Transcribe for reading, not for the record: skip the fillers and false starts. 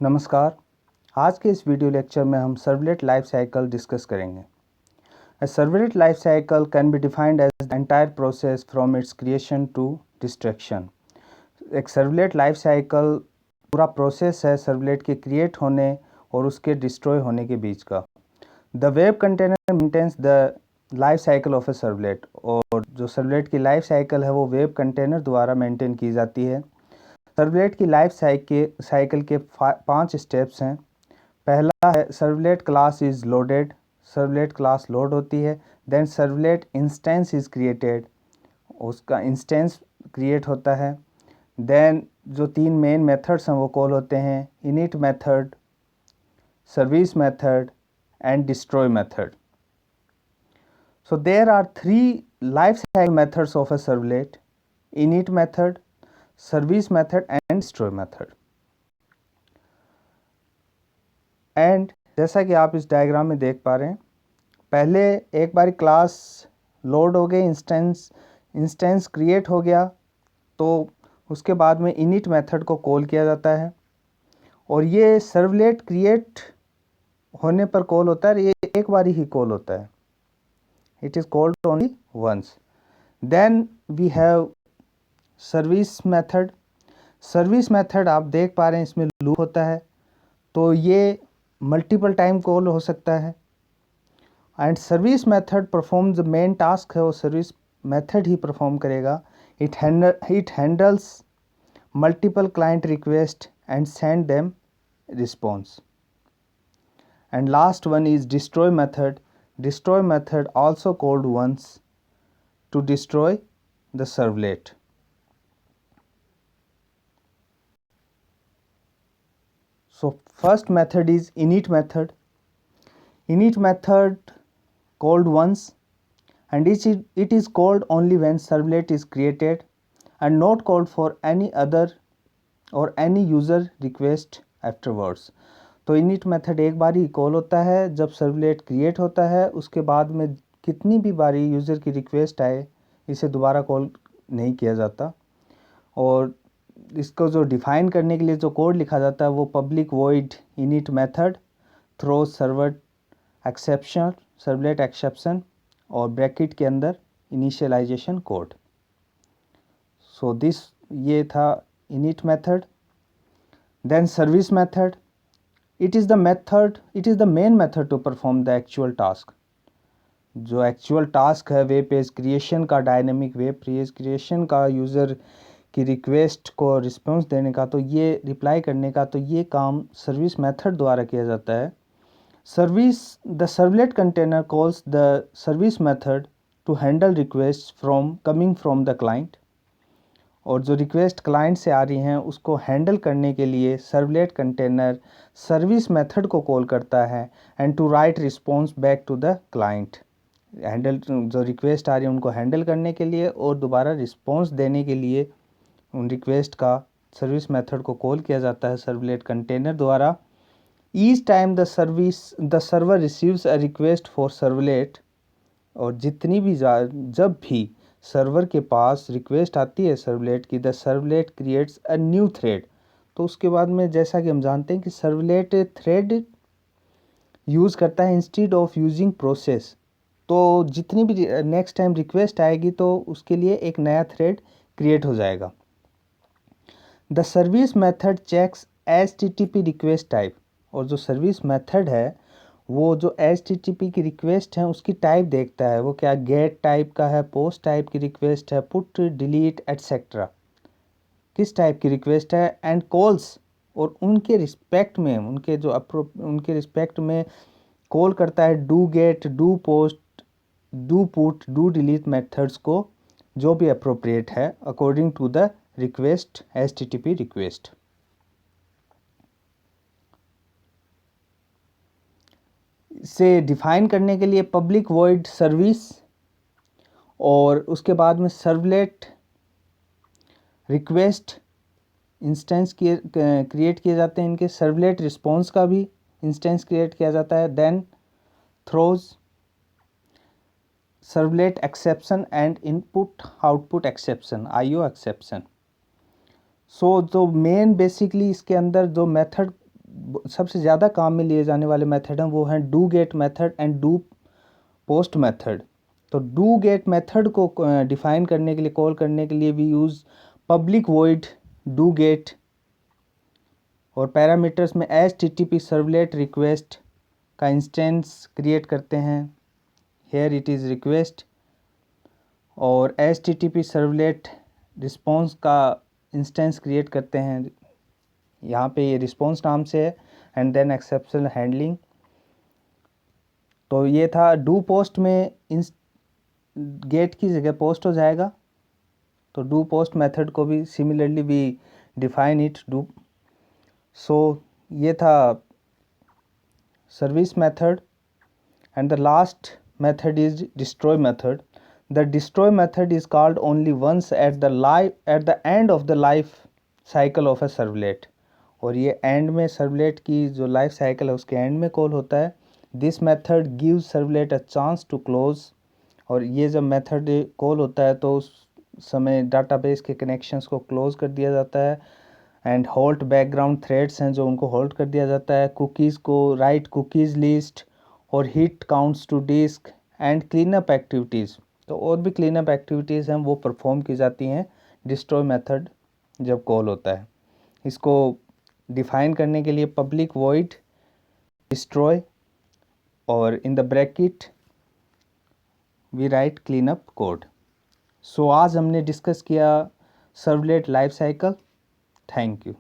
नमस्कार। आज के इस वीडियो लेक्चर में हम सर्वलेट लाइफ साइकिल डिस्कस करेंगे। A servlet life cycle can be defined as the entire process from its creation to destruction. एक सर्वलेट लाइफ साइकिल पूरा प्रोसेस है सर्वलेट के क्रिएट होने और उसके डिस्ट्रॉय होने के बीच का। The web container maintains the life cycle of a servlet, और जो सर्वलेट की लाइफ साइकिल है वो वेब कंटेनर द्वारा मेंटेन की जाती है। सर्वलेट की लाइफ साइकिल के 5 स्टेप्स हैं। पहला है servlet class is loaded, servlet class load होती है। Then servlet instance is created, उसका इंस्टेंस क्रिएट होता है। देन जो 3 मेन मेथड्स हैं वो कॉल होते हैं init method, service method and destroy method. So there are 3 life cycle methods of a servlet: init method, service method and destroy method। And जैसा कि आप इस डायग्राम में देख पा रहे हैं, पहले एक बार क्लास लोड हो गई, इंस्टेंस क्रिएट हो गया, तो उसके बाद में इनिट मेथड को कॉल किया जाता है और ये सर्वलेट क्रिएट होने पर कॉल होता है। ये एक बार ही कॉल होता है, it is called only once. Then we have service method. Service method आप देख पा रहे हैं इसमें लूप होता है, तो ये मल्टीपल टाइम कॉल हो सकता है। And service method perform the main task है, वो सर्विस मेथड ही परफॉर्म करेगा। It handles multiple client request and send them response. And last one is destroy method. Destroy method also called once to destroy the servlet. So first method is init method. Init method called once, and it is called only when servlet is created and not called for any other or any user request afterwards. तो init method एक बार ही call होता है जब servlet create होता है, उसके बाद में कितनी भी बारी यूज़र की रिक्वेस्ट आए इसे दोबारा कॉल नहीं किया जाता। और इसको जो डिफाइन करने के लिए जो कोड लिखा जाता है वो public void init method throw servlet exception और ब्रैकेट के अंदर इनिशियलाइजेशन कोड। सो दिस ये था init method. Then service method, it is the main method to perform the actual task. जो एक्चुअल टास्क है वेब पेज क्रिएशन का, dynamic web page creation का, user की रिक्वेस्ट को रिस्पॉन्स देने का, तो ये रिप्लाई करने का, तो ये काम सर्विस मेथड द्वारा किया जाता है। The servlet container calls the service method to handle request coming from the client, और जो रिक्वेस्ट क्लाइंट से आ रही हैं उसको हैंडल करने के लिए सर्वलेट कंटेनर सर्विस मेथड को कॉल करता है। And to write response back to the client, handle जो रिक्वेस्ट आ रही है उनको हैंडल करने के लिए और दोबारा रिस्पॉन्स देने के लिए उन रिक्वेस्ट का सर्विस मेथड को कॉल किया जाता है सर्वलेट कंटेनर द्वारा। Each time the server receives a request for servlet, और जब भी सर्वर के पास रिक्वेस्ट आती है सर्वलेट की, the servlet creates a new thread. तो उसके बाद में जैसा कि हम जानते हैं कि सर्वलेट थ्रेड यूज़ करता है इंस्टीड ऑफ यूजिंग प्रोसेस। तो जितनी भी नेक्स्ट टाइम रिक्वेस्ट आएगी तो उसके लिए एक नया थ्रेड क्रिएट हो जाएगा। The service method checks HTTP request type, और जो सर्विस मेथड है वो जो HTTP की रिक्वेस्ट है उसकी टाइप देखता है, वो क्या गेट टाइप का है, पोस्ट टाइप की रिक्वेस्ट है, पुट, डिलीट एटसेट्रा, किस टाइप की रिक्वेस्ट है। एंड कॉल्स, और उनके रिस्पेक्ट में कॉल करता है do get, do post, do put, do delete methods को, जो भी अप्रोप्रिएट है according to the request, HTTP request. से डिफाइन करने के लिए पब्लिक वॉइड सर्विस, और उसके बाद में सर्वलेट रिक्वेस्ट इंस्टेंस क्रिएट किए जाते हैं इनके। सर्वलेट रिस्पॉन्स का भी इंस्टेंस क्रिएट किया जाता है। Then throws servlet exception and input output exception, IO exception. So जो मेन बेसिकली इसके अंदर जो मेथड सबसे ज़्यादा काम में लिए जाने वाले मेथड हैं वो हैं do get method and do post method. तो डू गेट मेथड को डिफाइन करने के लिए, कॉल करने के लिए we use public void do get, और पैरामीटर्स में HTTP सर्वलेट रिक्वेस्ट का इंस्टेंस क्रिएट करते हैं, हेयर इट इज़ रिक्वेस्ट, और HTTP सर्वलेट रिस्पॉन्स का इंस्टेंस क्रिएट करते हैं, यहाँ पे ये रिस्पॉन्स नाम से है, एंड देन एक्सेप्शन हैंडलिंग। तो ये था डू पोस्ट में गेट की जगह पोस्ट हो जाएगा, तो डू पोस्ट मेथड को भी similarly we define it do. So ये था service method, and the last method is destroy method. The destroy method is called only once at the end of the life cycle of a servlet, और ये and में servlet की जो life cycle है उसके and में call होता है। This method gives servlet a chance to close, और ये जब मेथड कॉल होता है तो उस समय डाटाबेस के कनेक्शंस को क्लोज कर दिया जाता है, एंड होल्ड बैकग्राउंड थ्रेड्स हैं जो उनको होल्ड कर दिया जाता है, कुकीज़ को राइट कुकीज़ लिस्ट, और hit counts to disk and clean up activities. तो और भी क्लीन अप एक्टिविटीज़ हैं वो परफॉर्म की जाती हैं डिस्ट्रॉय मेथड जब कॉल होता है। इसको डिफाइन करने के लिए पब्लिक वॉइड डिस्ट्रॉय, और in the bracket we write clean up code. So आज हमने डिस्कस किया servlet life cycle. Thank you.